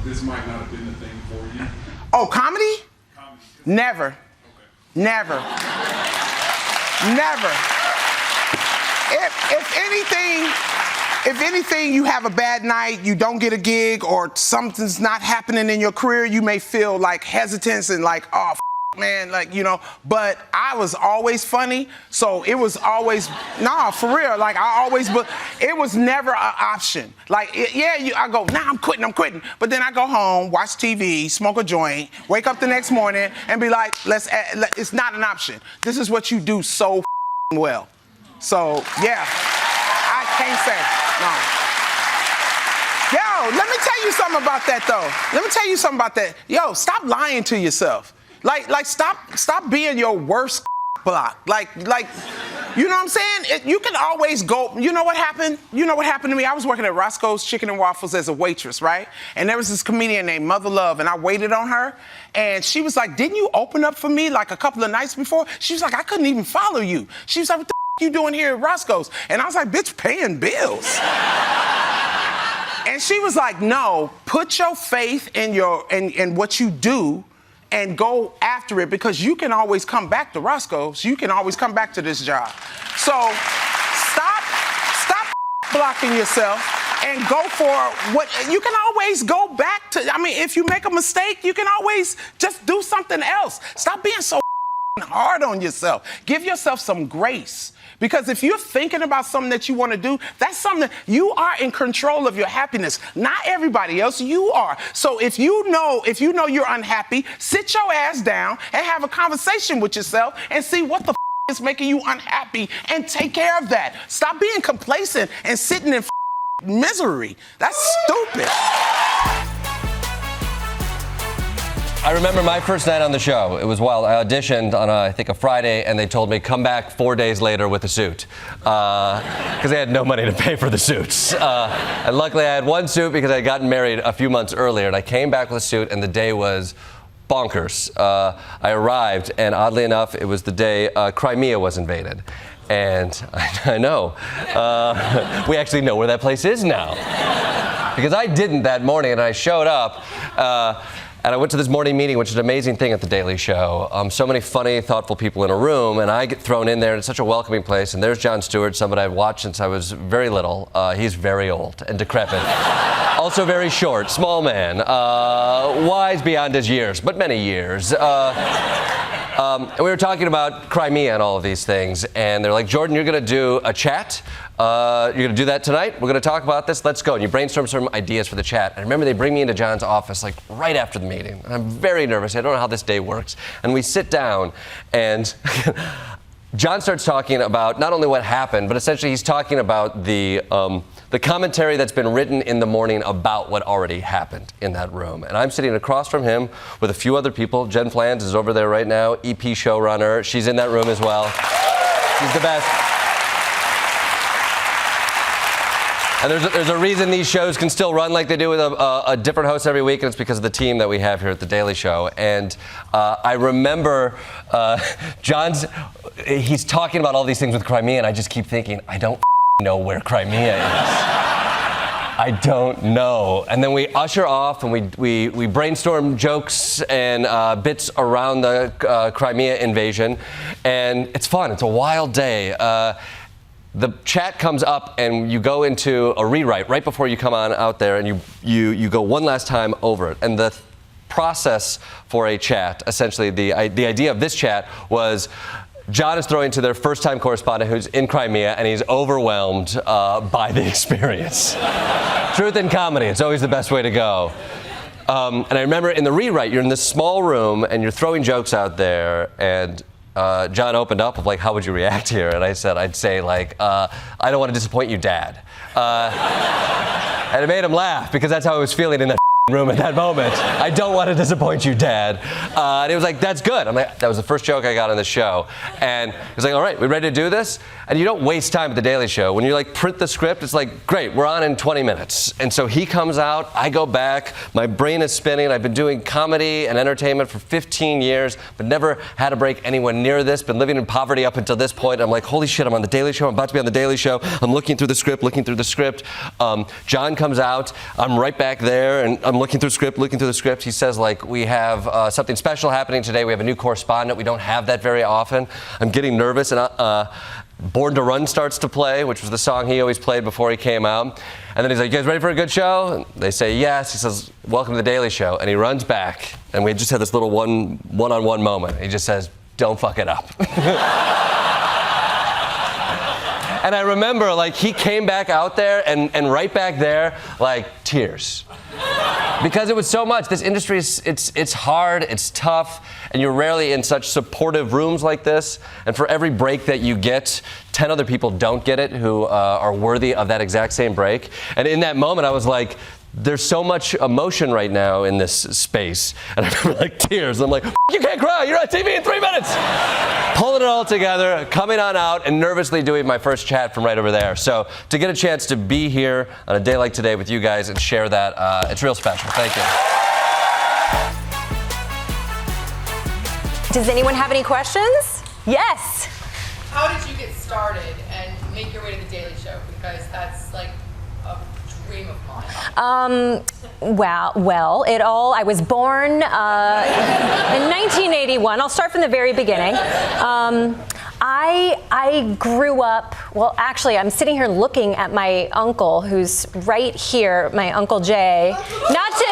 this might not have been the thing for you? Oh, comedy? Comedy. Never. Okay. Never. Never. If anything, you have a bad night, you don't get a gig, or something's not happening in your career, you may feel like hesitance and like, oh, man, like, you know, but I was always funny, so it was always, nah, for real, like, but it was never an option. Like, I go, nah, I'm quitting, but then I go home, watch TV, smoke a joint, wake up the next morning, and be like, it's not an option. This is what you do so well. So, yeah, I can't say, no. Yo, let me tell you something about that, though. Yo, stop lying to yourself. Like, stop being your worst block. Like, you know what I'm saying? You can always go. You know what happened? You know what happened to me? I was working at Roscoe's Chicken and Waffles as a waitress, right? And there was this comedian named Mother Love, and I waited on her. And she was like, "Didn't you open up for me like a couple of nights before?" She was like, "I couldn't even follow you." She was like, "What the you doing here at Roscoe's?" And I was like, "Bitch, paying bills." And she was like, "No, put your faith in what you do and go after it, because you can always come back to Roscoe's. You can always come back to this job. So stop blocking yourself and go for what you can always go back to. I mean, if you make a mistake, you can always just do something else. Stop being so hard on yourself. Give yourself some grace. Because if you're thinking about something that you want to do, that's something that you are in control of your happiness. Not everybody else, you are. So if you know you're unhappy, sit your ass down and have a conversation with yourself and see what the is making you unhappy and take care of that. Stop being complacent and sitting in misery. That's stupid. I remember my first night on the show. It was wild. I auditioned on, I think, a Friday, and they told me, come back 4 days later with a suit. Because they had no money to pay for the suits. And luckily, I had one suit because I had gotten married a few months earlier, and I came back with a suit, and the day was bonkers. I arrived, and oddly enough, it was the day Crimea was invaded. And I know. We actually know where that place is now. Because I didn't that morning, and I showed up. And I went to this morning meeting, which is an amazing thing at The Daily Show. So many funny, thoughtful people in a room, and I get thrown in there, and it's such a welcoming place. And there's Jon Stewart, somebody I've watched since I was very little. He's very old and decrepit. Also very short, small man, wise beyond his years, but many years. And we were talking about Crimea and all of these things, and they're like, Jordan, you're going to do a chat. You're going to do that tonight? We're going to talk about this? Let's go. And you brainstorm some ideas for the chat. And I remember they bring me into John's office, like, right after the meeting. And I'm very nervous. I don't know how this day works. And we sit down, and John starts talking about not only what happened, but essentially he's talking about the commentary that's been written in the morning about what already happened in that room. And I'm sitting across from him with a few other people. Jen Flans is over there right now, EP showrunner. She's in that room as well. She's the best. And there's a reason these shows can still run like they do with a different host every week, and it's because of the team that we have here at The Daily Show. And I remember he's talking about all these things with Crimea, and I just keep thinking, I don't know where Crimea is. I don't know. And then we usher off, and we brainstorm jokes and bits around the Crimea invasion, and it's fun. It's a wild day. The chat comes up, and you go into a rewrite right before you come on out there, and you go one last time over it. And the process for a chat, essentially the idea of this chat was John is throwing to their first-time correspondent who's in Crimea, and he's overwhelmed by the experience. Truth in comedy, it's always the best way to go. And I remember in the rewrite, you're in this small room, and you're throwing jokes out there, and John opened up with, like, how would you react here? And I said, I'd say, like, I don't want to disappoint you, Dad. And it made him laugh, because that's how I was feeling in that room at that moment. I don't want to disappoint you, Dad. And he was like, that's good. I'm like, that was the first joke I got on the show. And he was like, all right, we ready to do this? And you don't waste time at The Daily Show. When you, like, print the script, it's like, great, we're on in 20 minutes. And so he comes out, I go back, my brain is spinning. I've been doing comedy and entertainment for 15 years, but never had a break anywhere near this. Been living in poverty up until this point. I'm like, holy shit, I'm on The Daily Show. I'm about to be on The Daily Show. I'm looking through the script. John comes out. I'm right back there, and I'm looking through the script. He says, like, we have something special happening today. We have a new correspondent. We don't have that very often. I'm getting nervous, and Born to Run starts to play, which was the song he always played before he came out. And then he's like, you guys ready for a good show? And they say yes. He says, welcome to The Daily Show. And he runs back, and we just had this little one-on-one moment. He just says, don't fuck it up. And I remember, like, he came back out there, and right back there, like, tears. Because it was so much. This industry it's hard, it's tough, and you're rarely in such supportive rooms like this. And for every break that you get, 10 other people don't get it who are worthy of that exact same break. And in that moment, I was like, there's so much emotion right now in this space. And I remember, like, tears. I'm like, you can't cry, you're on TV in 3 minutes. Pulling it all together, coming on out, and nervously doing my first chat from right over there. So to get a chance to be here on a day like today with you guys and share that, it's real special. Thank you. Does anyone have any questions? Yes. How did you get started and make your way to The Daily Show? Because that's like a dream of mine. I was born in 1981. I'll start from the very beginning. I grew up, well, actually, I'm sitting here looking at my uncle, who's right here, my Uncle Jay. Not to...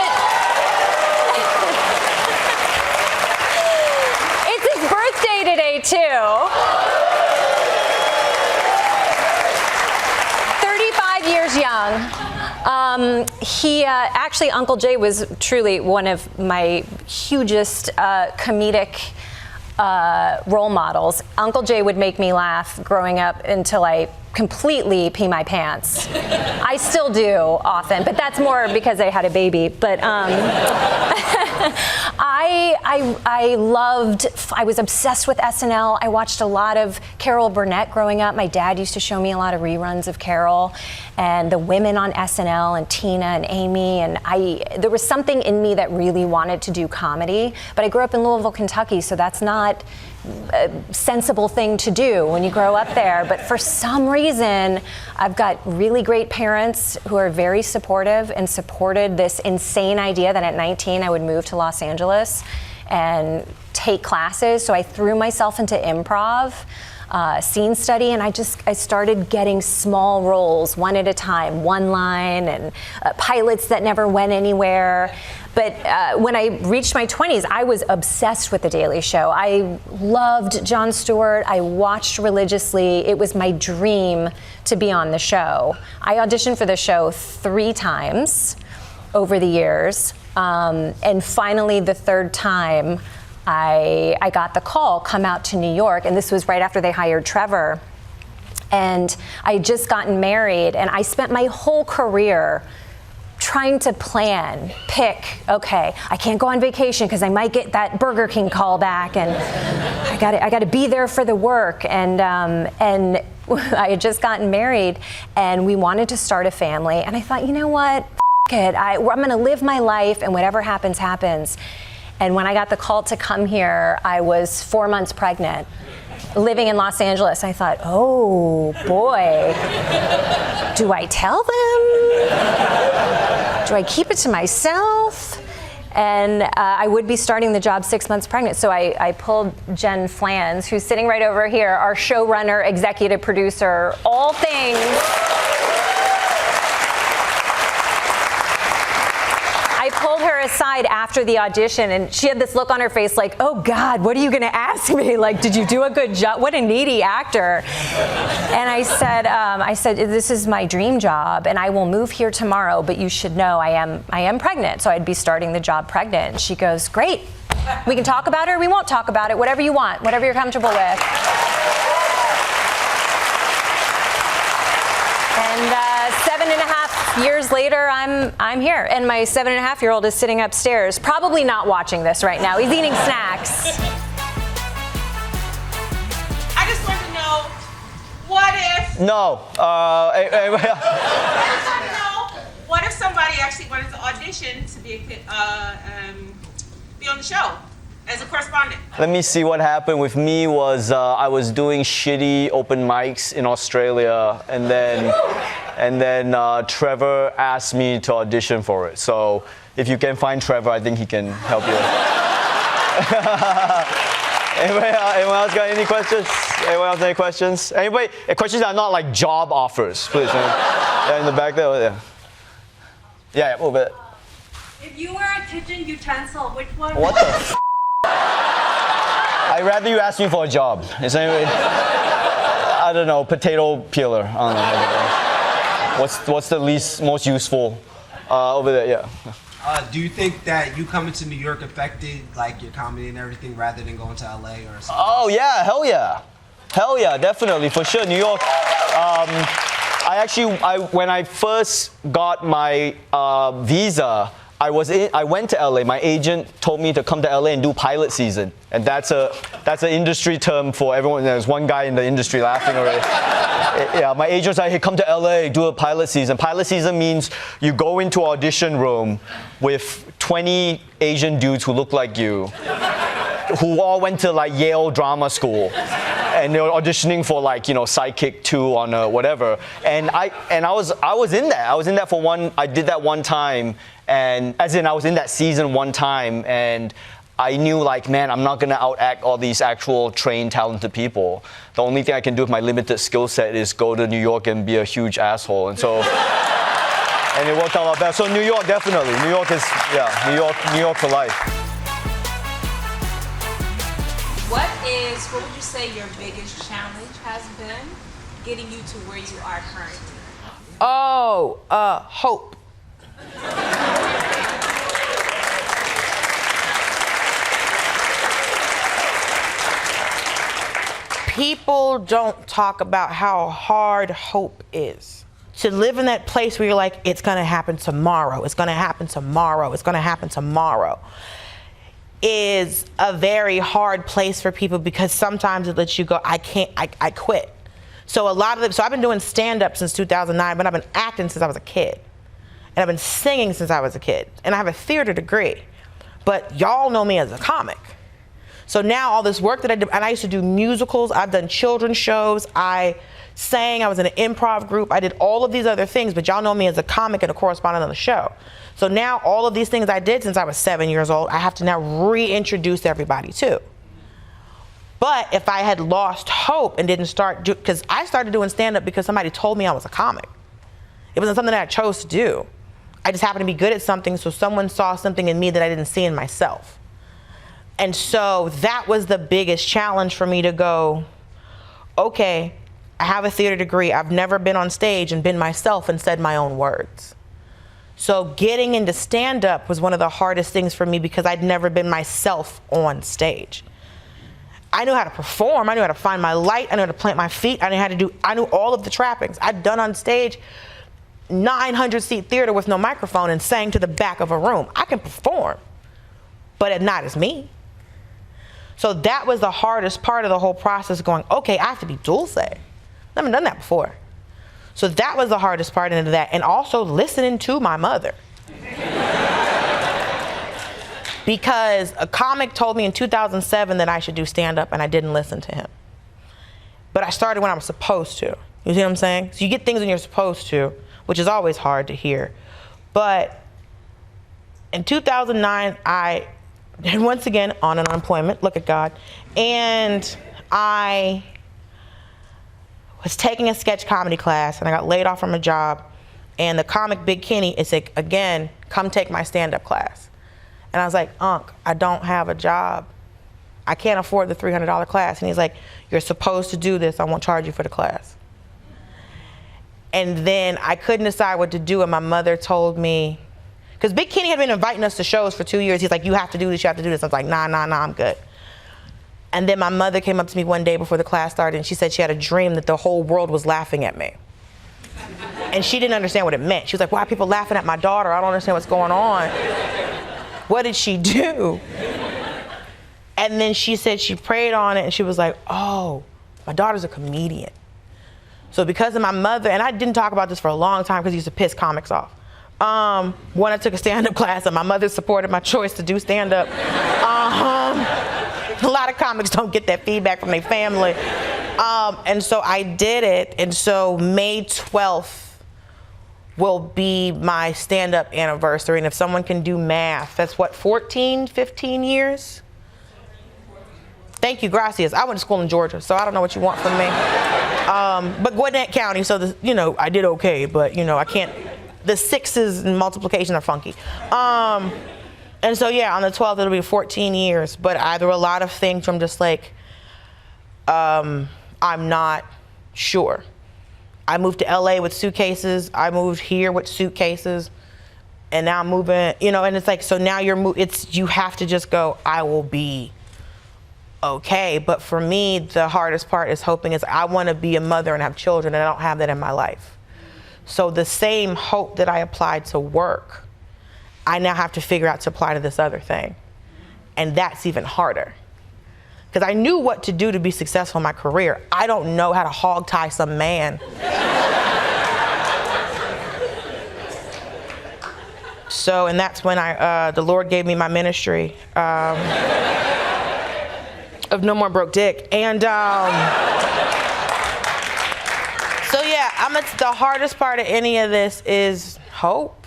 It's his birthday today, too. 35 years young. Actually, Uncle Jay was truly one of my hugest comedic role models. Uncle Jay would make me laugh growing up until I completely pee my pants. I still do often, but that's more because I had a baby. But I was obsessed with SNL. I watched a lot of Carol Burnett growing up. My dad used to show me a lot of reruns of Carol and the women on SNL and Tina and Amy. And there was something in me that really wanted to do comedy. But I grew up in Louisville, Kentucky, so that's not a sensible thing to do when you grow up there. But for some reason, I've got really great parents who are very supportive and supported this insane idea that at 19 I would move to Los Angeles and take classes. So I threw myself into improv, scene study, and I started getting small roles one at a time, one line, and pilots that never went anywhere. But when I reached my 20s, I was obsessed with The Daily Show. I loved Jon Stewart. I watched religiously. It was my dream to be on the show. I auditioned for the show 3 times over the years. And finally, the 3rd time, I got the call, come out to New York. And this was right after they hired Trevor. And I had just gotten married. And I spent my whole career trying to pick, okay, I can't go on vacation because I might get that Burger King call back, and I got to be there for the work. And I had just gotten married, and we wanted to start a family. And I thought, you know what, it, I'm going to live my life, and whatever happens, happens. And when I got the call to come here, I was 4 months pregnant, living in Los Angeles. I thought, oh boy, do I tell them? Do I keep it to myself? And I would be starting the job 6 months pregnant. So I pulled Jen Flans, who's sitting right over here, our showrunner, executive producer, all things. I pulled her aside after the audition, and she had this look on her face like, oh God, what are you gonna ask me? Like, did you do a good job? What a needy actor. And I said, this is my dream job, and I will move here tomorrow, but you should know I am pregnant, so I'd be starting the job pregnant. And she goes, great, we can talk about it or we won't talk about it, whatever you want, whatever you're comfortable with. And 7.5 years later, I'm here, and my 7.5-year-old is sitting upstairs, probably not watching this right now. He's eating snacks. I just want to know, what if? No. I just want to know, what if somebody actually wanted to audition to be on the show as a correspondent? Let me see. What happened with me was I was doing shitty open mics in Australia, and then And then Trevor asked me to audition for it. So if you can find Trevor, I think he can help you. Anyone else got any questions? Anyone else any questions? Anybody? Questions that are not like job offers, please. Yeah, in the back there. Yeah. Yeah, over there. If you were a kitchen utensil, which one? What the f? I'd rather you ask me for a job. Is anybody? I don't know, potato peeler. I don't know. What's the most useful? Over there, yeah. Do you think that you coming to New York affected like your comedy and everything rather than going to LA or something? Oh yeah, hell yeah. Hell yeah, definitely, for sure. New York. When I first got my visa, I went to LA. My agent told me to come to LA and do pilot season, and that's an industry term for everyone. There's one guy in the industry laughing already. Yeah, my agent was like, "Hey, come to LA, do a pilot season." Pilot season means you go into an audition room with 20 Asian dudes who look like you, who all went to like Yale drama school. And they were auditioning for like, you know, Sidekick 2 on whatever. And I was in that. I was in that for I did that one time. And as in I was in that season one time. And I knew like, man, I'm not going to outact all these actual trained, talented people. The only thing I can do with my limited skill set is go to New York and be a huge asshole. And so, and it worked out like that. So New York, definitely. New York is, yeah, New York for life. What would you say your biggest challenge has been getting you to where you are currently? Oh, hope. People don't talk about how hard hope is. To live in that place where you're like, it's gonna happen tomorrow, it's gonna happen tomorrow, it's gonna happen tomorrow, is a very hard place for people because sometimes it lets you go, I quit. So I've been doing stand-up since 2009, but I've been acting since I was a kid. And I've been singing since I was a kid. And I have a theater degree. But y'all know me as a comic. So now all this work that I did, and I used to do musicals, I've done children's shows, I sang, I was in an improv group, I did all of these other things, but y'all know me as a comic and a correspondent on the show. So now all of these things I did since I was 7 years old, I have to now reintroduce everybody to. But if I had lost hope and didn't because I started doing stand-up because somebody told me I was a comic. It wasn't something that I chose to do. I just happened to be good at something, so someone saw something in me that I didn't see in myself. And so that was the biggest challenge for me to go, okay, I have a theater degree. I've never been on stage and been myself and said my own words. So getting into stand-up was one of the hardest things for me because I'd never been myself on stage. I knew how to perform, I knew how to find my light, I knew how to plant my feet, I knew all of the trappings. I'd done on stage 900-seat theater with no microphone and sang to the back of a room. I can perform, but not as me. So that was the hardest part of the whole process, going, okay, I have to be Dulcé. I haven't done that before. So that was the hardest part into that, and also listening to my mother. Because a comic told me in 2007 that I should do stand-up, and I didn't listen to him. But I started when I was supposed to. You see what I'm saying? So you get things when you're supposed to, which is always hard to hear. But in 2009, I, once again, on unemployment, look at God, and I was taking a sketch comedy class, and I got laid off from a job, and the comic Big Kenny is like, again, come take my stand-up class. And I was like, Unc, I don't have a job. I can't afford the $300 class. And he's like, you're supposed to do this. I won't charge you for the class. And then I couldn't decide what to do, and my mother told me, because Big Kenny had been inviting us to shows for 2 years. He's like, you have to do this, you have to do this. I was like, nah, I'm good. And then my mother came up to me one day before the class started, and she said she had a dream that the whole world was laughing at me. And she didn't understand what it meant. She was like, why are people laughing at my daughter? I don't understand what's going on. What did she do? And then she said she prayed on it, and she was like, oh, my daughter's a comedian. So because of my mother, and I didn't talk about this for a long time because he used to piss comics off. When I took a stand-up class, and my mother supported my choice to do stand-up. A lot of comics don't get that feedback from their family. And so I did it. And so May 12th will be my stand-up anniversary. And if someone can do math, that's what, 14, 15 years? Thank you, gracias. I went to school in Georgia, so I don't know what you want from me. But Gwinnett County, so I did okay, but I can't, the sixes and multiplication are funky. And so yeah, on the 12th, it'll be 14 years, but there were a lot of things where I'm just like, I'm not sure. I moved to LA with suitcases. I moved here with suitcases, and now I'm moving. And it's like, so now you have to just go, I will be okay. But for me, the hardest part is hoping is I want to be a mother and have children, and I don't have that in my life. So the same hope that I applied to work, I now have to figure out to apply to this other thing, and that's even harder. Because I knew what to do to be successful in my career. I don't know how to hog tie some man. So, and that's when the Lord gave me my ministry of No More Broke Dick. And so yeah, the hardest part of any of this is hope,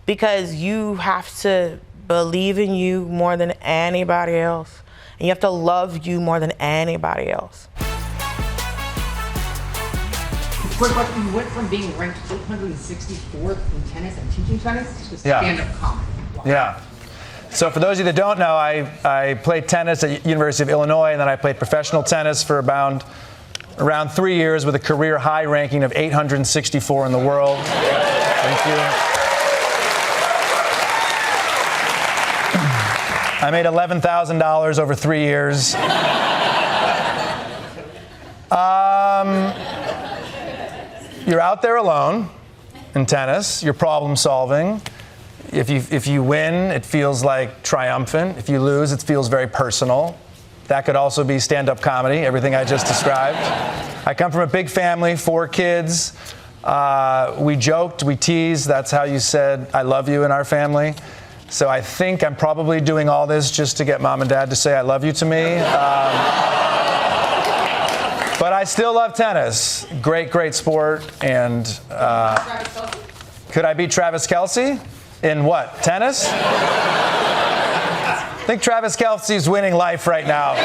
because you have to believe in you more than anybody else. And you have to love you more than anybody else. Quick question, you went from being ranked 864th in tennis and teaching tennis to stand-up comedy. Wow. Yeah. So for those of you that don't know, I played tennis at University of Illinois, and then I played professional tennis for around 3 years with a career high ranking of 864 in the world. Thank you. I made $11,000 over 3 years. You're out there alone in tennis. You're problem solving. If you win, it feels like triumphant. If you lose, it feels very personal. That could also be stand-up comedy, everything I just described. I come from a big family, 4 kids. We joked, we teased. That's how you said I love you in our family. So I think I'm probably doing all this just to get mom and dad to say I love you to me. But I still love tennis. Great sport. And could I beat Travis Kelce? In what? Tennis? I think Travis Kelce's winning life right now.